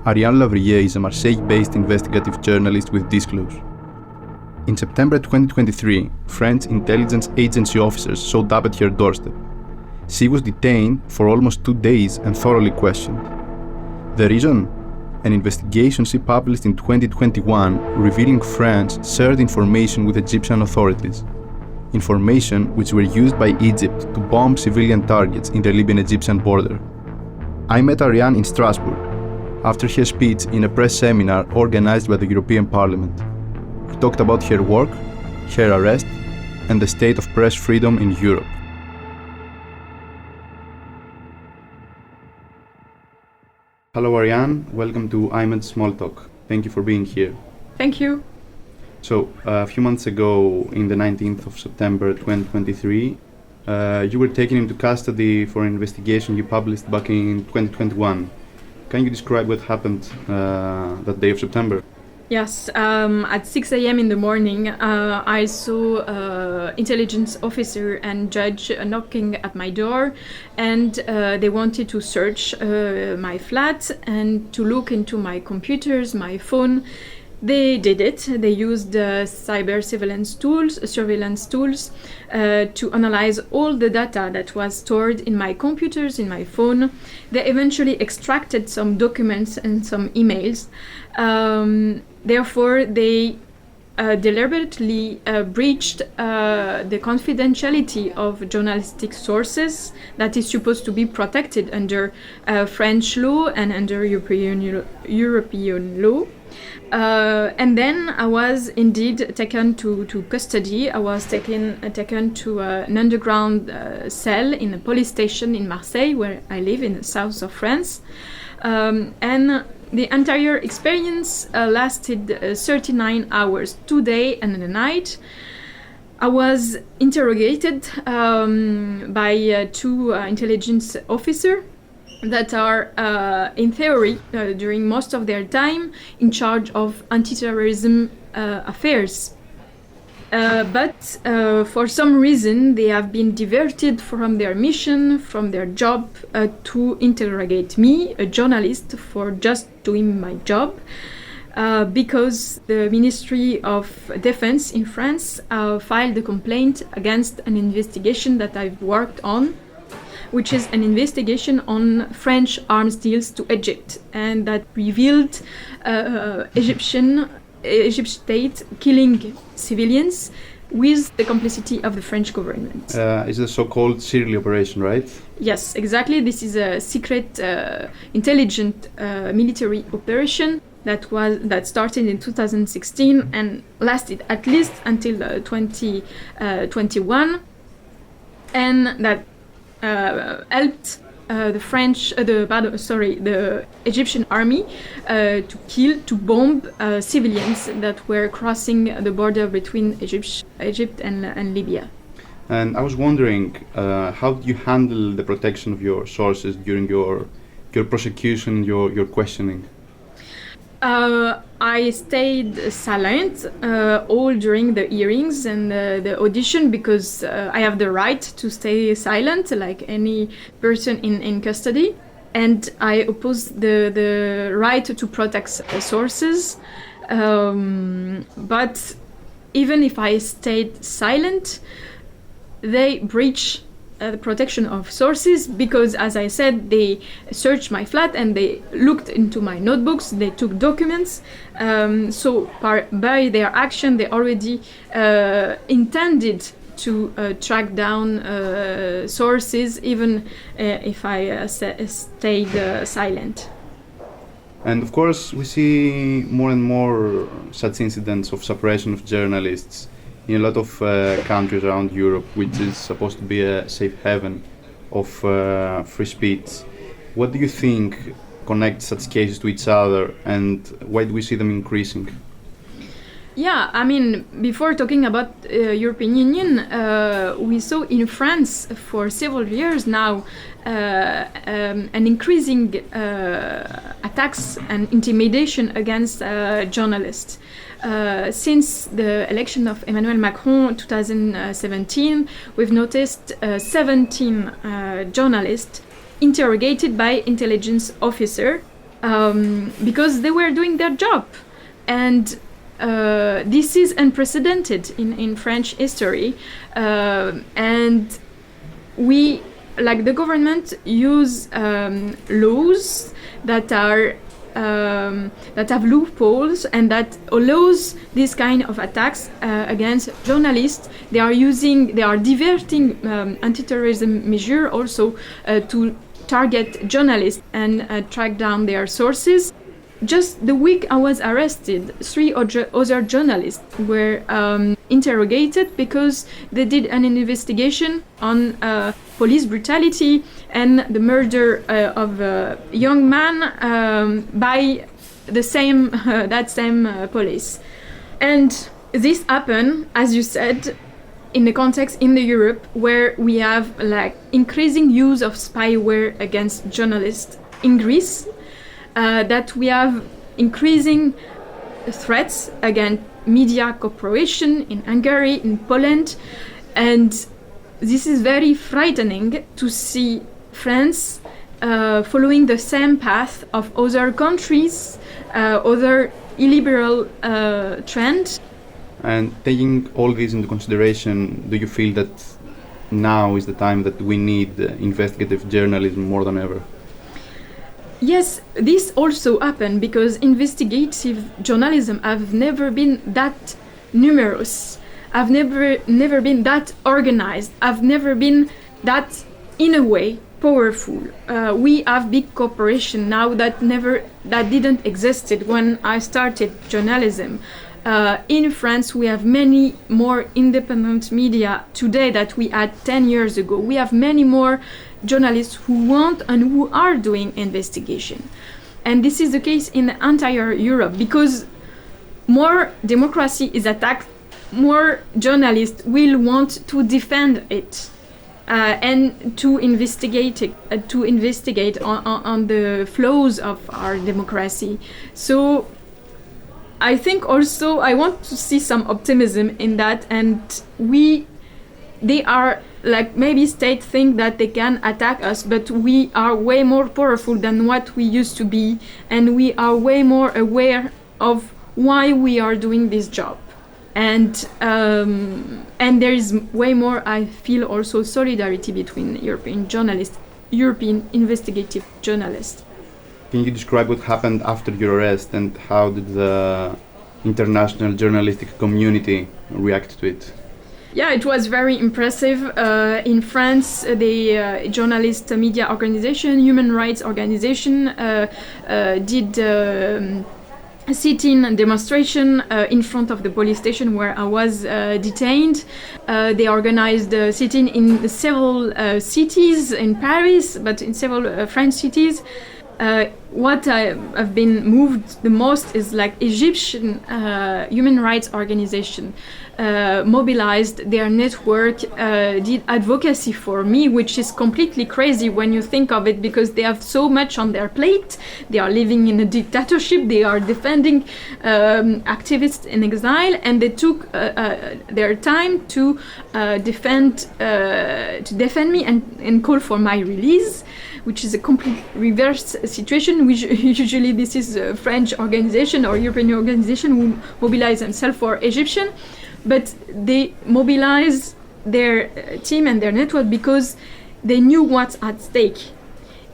Ariane Lavrilleux is a Marseille-based investigative journalist with Disclose. In September 2023, French intelligence agency officers showed up at her doorstep. She was detained for almost 2 days and thoroughly questioned. The reason? An investigation she published in 2021 revealing France shared information with Egyptian authorities. Information which were used by Egypt to bomb civilian targets in the Libyan-Egyptian border. I met Ariane in Strasbourg after her speech in a press seminar organized by the European Parliament. We talked about her work, her arrest, and the state of press freedom in Europe. Hello Ariane, welcome to IMED Small Talk. Thank you for being here. Thank you. So, a few months ago, in the 19th of September 2023, you were taken into custody for an investigation you published back in 2021. Can you describe what happened that day of September? Yes, at 6 a.m. in the morning, I saw intelligence officer and judge knocking at my door, and they wanted to search my flat and to look into my computers, my phone. They did it. They used cyber surveillance tools to analyze all the data that was stored in my computers, in my phone. They eventually extracted some documents and some emails. Therefore, they deliberately breached the confidentiality of journalistic sources that is supposed to be protected under French law and under European law. And then I was indeed taken to custody. I was taken to an underground cell in a police station in Marseille, where I live in the south of France. And the entire experience lasted 39 hours, 2 days and a night. I was interrogated by two intelligence officers that are, in theory, during most of their time, in charge of anti-terrorism affairs. But for some reason, they have been diverted from their mission, from their job, to interrogate me, a journalist, for just doing my job. Because the Ministry of Defense in France filed a complaint against an investigation that I've worked on, which is an investigation on French arms deals to Egypt, and that revealed Egypt state killing civilians with the complicity of the French government. It's the so-called Syria operation, right? Yes, exactly. This is a secret, intelligent military operation that started in 2016 and lasted at least until 2021, and that helped the Egyptian army to bomb civilians that were crossing the border between Egypt and Libya. And I was wondering, how did you handle the protection of your sources during your prosecution, your questioning? I stayed silent all during the hearings and the audition, because I have the right to stay silent like any person in custody, and I oppose the right to protect sources. But even if I stayed silent, they breach the protection of sources, because, as I said, they searched my flat and they looked into my notebooks, they took documents. So by their action, they already intended to track down sources, even if I stayed silent. And of course, we see more and more such incidents of suppression of journalists in a lot of countries around Europe, which is supposed to be a safe haven of free speech. What do you think connects such cases to each other, and why do we see them increasing? Yeah, I mean, before talking about European Union, we saw in France for several years now an increasing attacks and intimidation against journalists. Since the election of Emmanuel Macron in 2017, we've noticed 17 journalists interrogated by intelligence officers because they were doing their job. And this is unprecedented in French history. And we, like the government, use laws that are that have loopholes and that allows this kind of attacks against journalists. They are diverting anti-terrorism measures also to target journalists and track down their sources. Just the week I was arrested, 3 other journalists were interrogated because they did an investigation on police brutality and the murder of a young man by the same police. And this happened, as you said, in the context in the Europe where we have like increasing use of spyware against journalists in Greece. That we have increasing threats against media cooperation in Hungary, in Poland, and this is very frightening to see France following the same path of other countries, other illiberal trends. And taking all this into consideration, do you feel that now is the time that we need investigative journalism more than ever? Yes, this also happened because investigative journalism have never been that numerous, have never been that organized, have never been that, in a way, powerful. We have big corporation now that didn't existed when I started journalism. In France, we have many more independent media today that we had 10 years ago. We have many more journalists who want and who are doing investigation. And this is the case in the entire Europe because more democracy is attacked, more journalists will want to defend it and to investigate on the flaws of our democracy. So I think also I want to see some optimism in that, and they are like maybe states think that they can attack us, but we are way more powerful than what we used to be, and we are way more aware of why we are doing this job, and there is way more, I feel, also solidarity between European journalists, European investigative journalists. Can you describe what happened after your arrest and how did the international journalistic community react to it? Yeah, it was very impressive. In France, the journalist media organization, human rights organization, did a sit-in and demonstration in front of the police station where I was detained. They organized a sit-in in several cities in Paris, but in several French cities. What I have been moved the most is like Egyptian human rights organization mobilized their network, did advocacy for me, which is completely crazy when you think of it because they have so much on their plate. They are living in a dictatorship, they are defending activists in exile, and they took their time to defend me and call for my release, which is a complete reverse situation. Usually this is a French organization or European organization who mobilize themselves for Egyptian, but they mobilize their team and their network because they knew what's at stake.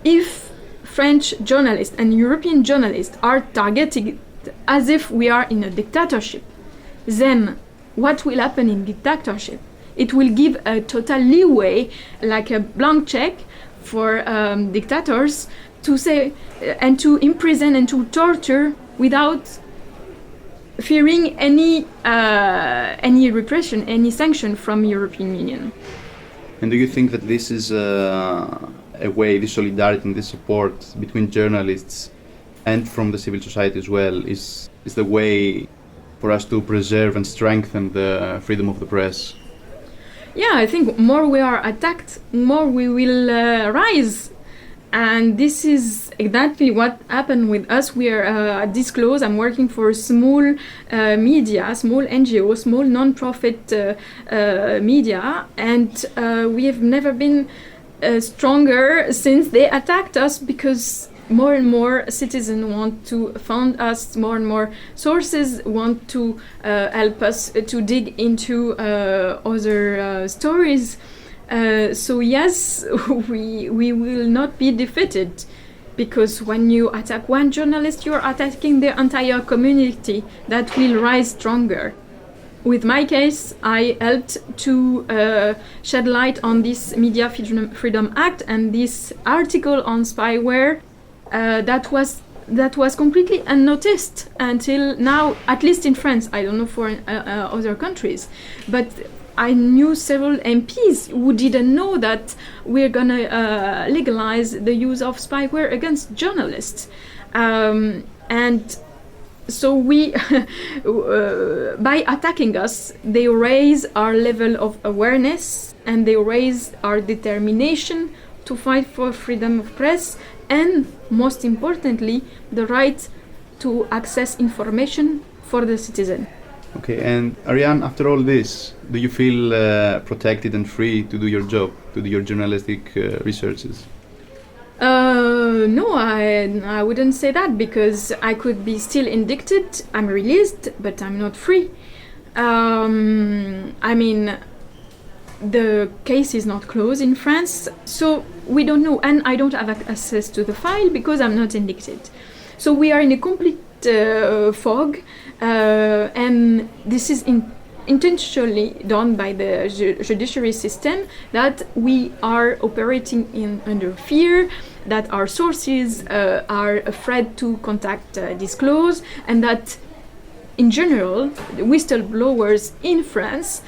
If French journalists and European journalists are targeted as if we are in a dictatorship, then what will happen in dictatorship? It will give a total leeway, like a blank check for dictators to say and to imprison and to torture without fearing any repression, any sanction from European Union. And do you think that this is a way, this solidarity and this support between journalists and from the civil society as well is the way for us to preserve and strengthen the freedom of the press? Yeah, I think more we are attacked, more we will rise. And this is exactly what happened with us. We are at Disclose. I'm working for small media, small NGO, small non-profit media, and we have never been stronger since they attacked us because more and more citizens want to fund us, more and more sources want to help us to dig into other stories. So yes, we will not be defeated, because when you attack one journalist, you're attacking the entire community that will rise stronger. With my case, I helped to shed light on this Media Freedom Act and this article on spyware that was completely unnoticed until now, at least in France. I don't know for other countries, but I knew several MPs who didn't know that we're gonna legalize the use of spyware against journalists, and so we, by attacking us, they raise our level of awareness and they raise our determination to fight for freedom of press and, most importantly, the right to access information for the citizen. Okay, and Ariane, after all this, do you feel protected and free to do your job, to do your journalistic researches? No, I wouldn't say that, because I could be still indicted. I'm released, but I'm not free. I mean, the case is not closed in France, so we don't know, and I don't have access to the file because I'm not indicted. So we are in a complete fog, and this is intentionally done by the judiciary system, that we are operating under fear, that our sources are afraid to contact Disclose, and that in general, whistleblowers in France,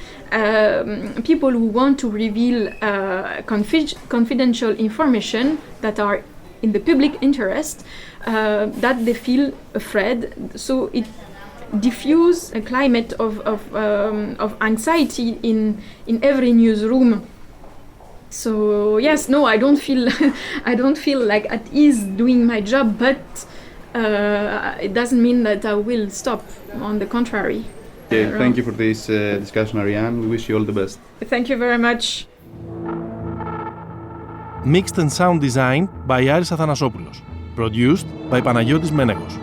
people who want to reveal confidential information that are in the public interest, that they feel afraid. So it diffuse a climate of anxiety in every newsroom. So yes, no, I don't feel like at ease doing my job, but it doesn't mean that I will stop. On the contrary. Okay, thank you for this discussion, Ariane. We wish you all the best. Thank you very much. Mixed and sound design by Aris Athanasopoulos. Produced by Panagiotis Menegos.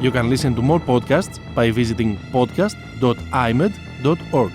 You can listen to more podcasts by visiting podcast.imed.org.